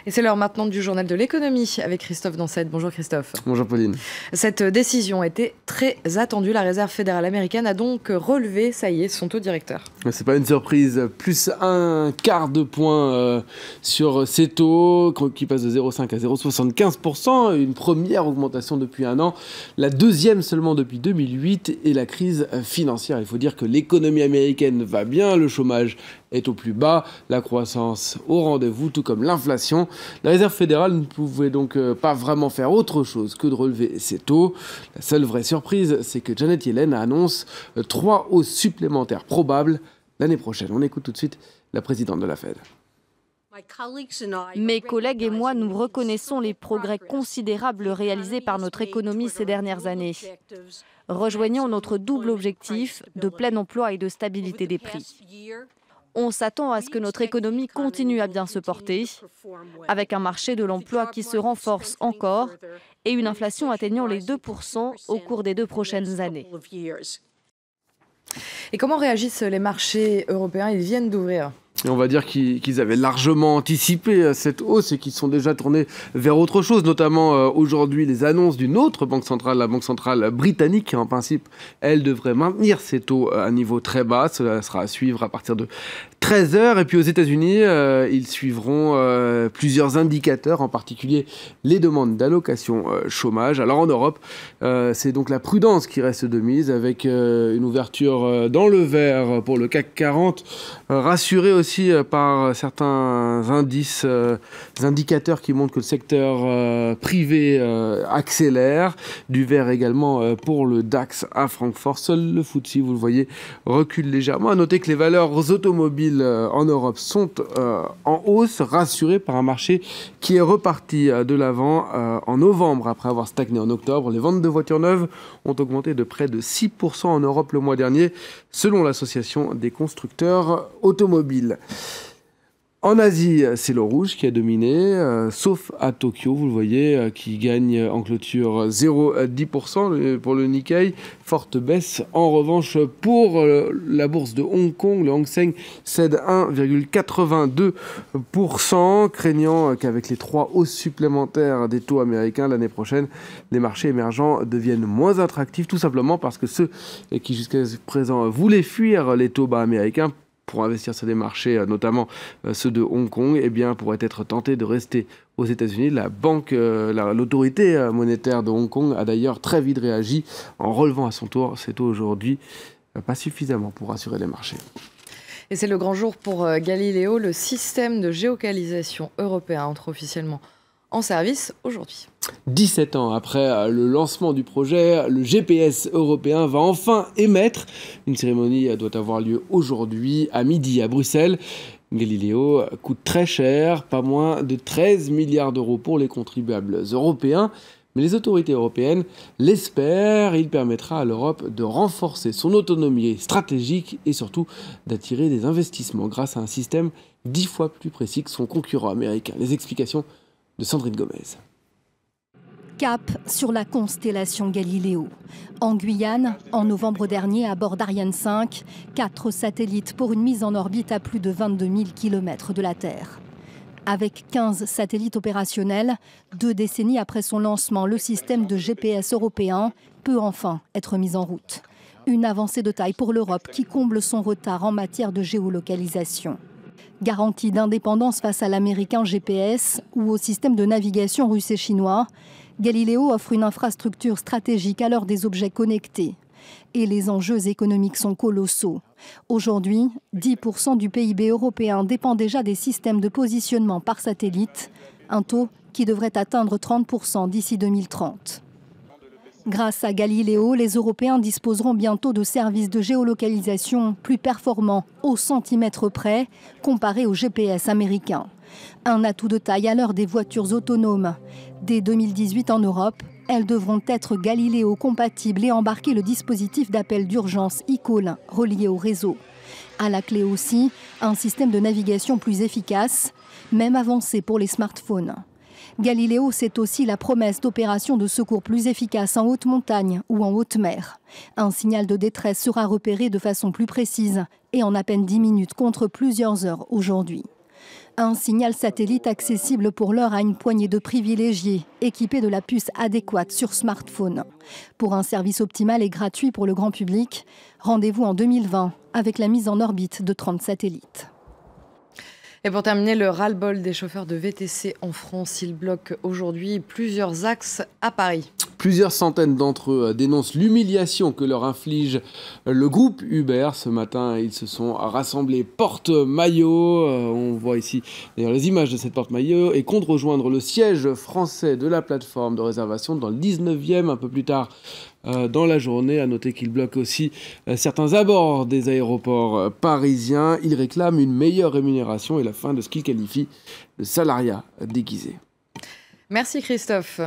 Et c'est l'heure maintenant du journal de l'économie avec Christophe Dansette. Bonjour Christophe. Bonjour Pauline. Cette décision était très attendue. La Réserve fédérale américaine a donc relevé, ça y est, son taux directeur. C'est pas une surprise, plus un quart de point sur ces taux qui passent de 0,5 à 0,75%, une première augmentation depuis un an, la deuxième seulement depuis 2008 et la crise financière. Il faut dire que l'économie américaine va bien, le chômage est au plus bas, la croissance au rendez-vous, tout comme l'inflation. La Réserve fédérale ne pouvait donc pas vraiment faire autre chose que de relever ses taux. La seule vraie surprise, c'est que Janet Yellen annonce 3 hausses supplémentaires probables l'année prochaine. On écoute tout de suite la présidente de la Fed. Mes collègues et moi, nous reconnaissons les progrès considérables réalisés par notre économie ces dernières années. Rejoignons notre double objectif de plein emploi et de stabilité des prix. On s'attend à ce que notre économie continue à bien se porter, avec un marché de l'emploi qui se renforce encore et une inflation atteignant les 2% au cours des 2 prochaines années. Et comment réagissent les marchés européens? Ils viennent d'ouvrir. Et on va dire qu'ils avaient largement anticipé cette hausse et qu'ils sont déjà tournés vers autre chose, notamment aujourd'hui les annonces d'une autre banque centrale, la banque centrale britannique. En principe, elle devrait maintenir ses taux à un niveau très bas. Cela sera à suivre à partir de 13h. Et puis aux États-Unis, ils suivront plusieurs indicateurs, en particulier les demandes d'allocation chômage. Alors en Europe, c'est donc la prudence qui reste de mise, avec une ouverture dans le vert pour le CAC 40, rassurée aussi par certains indicateurs qui montrent que le secteur privé accélère. Du vert également pour le DAX à Francfort. Seul le FTSE, vous le voyez, recule légèrement. À noter que les valeurs automobiles en Europe sont en hausse, rassurées par un marché qui est reparti de l'avant en novembre après avoir stagné en octobre. Les ventes de voitures neuves ont augmenté de près de 6% en Europe le mois dernier, selon l'association des constructeurs automobiles. En Asie, c'est le rouge qui a dominé, sauf à Tokyo, vous le voyez, qui gagne en clôture 0,10% pour le Nikkei. Forte baisse en revanche pour la bourse de Hong Kong. Le Hang Seng cède 1,82%, craignant qu'avec les 3 hausses supplémentaires des taux américains l'année prochaine, les marchés émergents deviennent moins attractifs, tout simplement parce que ceux qui jusqu'à présent voulaient fuir les taux bas américains pour investir sur des marchés, notamment ceux de Hong Kong, eh bien, pourraient être tentés de rester aux États-Unis. L'autorité monétaire de Hong Kong a d'ailleurs très vite réagi en relevant à son tour ses taux aujourd'hui, pas suffisamment pour rassurer les marchés. Et c'est le grand jour pour Galileo. Le système de géolocalisation européen entre officiellement en service aujourd'hui. 17 ans après le lancement du projet, le GPS européen va enfin émettre. Une cérémonie doit avoir lieu aujourd'hui à midi à Bruxelles. Galileo coûte très cher, pas moins de 13 milliards d'euros pour les contribuables européens. Mais les autorités européennes l'espèrent. Il permettra à l'Europe de renforcer son autonomie stratégique et surtout d'attirer des investissements grâce à un système 10 fois plus précis que son concurrent américain. Les explications de Sandrine Gomez. Cap sur la constellation Galileo. En Guyane, en novembre dernier, à bord d'Ariane 5, 4 satellites pour une mise en orbite à plus de 22 000 km de la Terre. Avec 15 satellites opérationnels, 2 décennies après son lancement, le système de GPS européen peut enfin être mis en route. Une avancée de taille pour l'Europe qui comble son retard en matière de géolocalisation. Garantie d'indépendance face à l'américain GPS ou au système de navigation russe et chinois, Galileo offre une infrastructure stratégique à l'heure des objets connectés. Et les enjeux économiques sont colossaux. Aujourd'hui, 10% du PIB européen dépend déjà des systèmes de positionnement par satellite, un taux qui devrait atteindre 30% d'ici 2030. Grâce à Galileo, les Européens disposeront bientôt de services de géolocalisation plus performants au centimètre près comparés au GPS américain. Un atout de taille à l'heure des voitures autonomes. Dès 2018 en Europe, elles devront être Galileo compatibles et embarquer le dispositif d'appel d'urgence eCall relié au réseau. À la clé aussi, un système de navigation plus efficace, même avancé pour les smartphones. Galileo, c'est aussi la promesse d'opérations de secours plus efficaces en haute montagne ou en haute mer. Un signal de détresse sera repéré de façon plus précise et en à peine 10 minutes contre plusieurs heures aujourd'hui. Un signal satellite accessible pour l'heure à une poignée de privilégiés, équipés de la puce adéquate sur smartphone. Pour un service optimal et gratuit pour le grand public, rendez-vous en 2020 avec la mise en orbite de 30 satellites. Et pour terminer, le ras-le-bol des chauffeurs de VTC en France, il bloque aujourd'hui plusieurs axes à Paris. Plusieurs centaines d'entre eux dénoncent l'humiliation que leur inflige le groupe Uber. Ce matin, ils se sont rassemblés porte-maillot. On voit ici d'ailleurs les images de cette porte-maillot et comptent rejoindre le siège français de la plateforme de réservation dans le 19e un peu plus tard dans la journée. À noter qu'ils bloquent aussi certains abords des aéroports parisiens. Ils réclament une meilleure rémunération et la fin de ce qu'ils qualifient de salariat déguisé. Merci Christophe.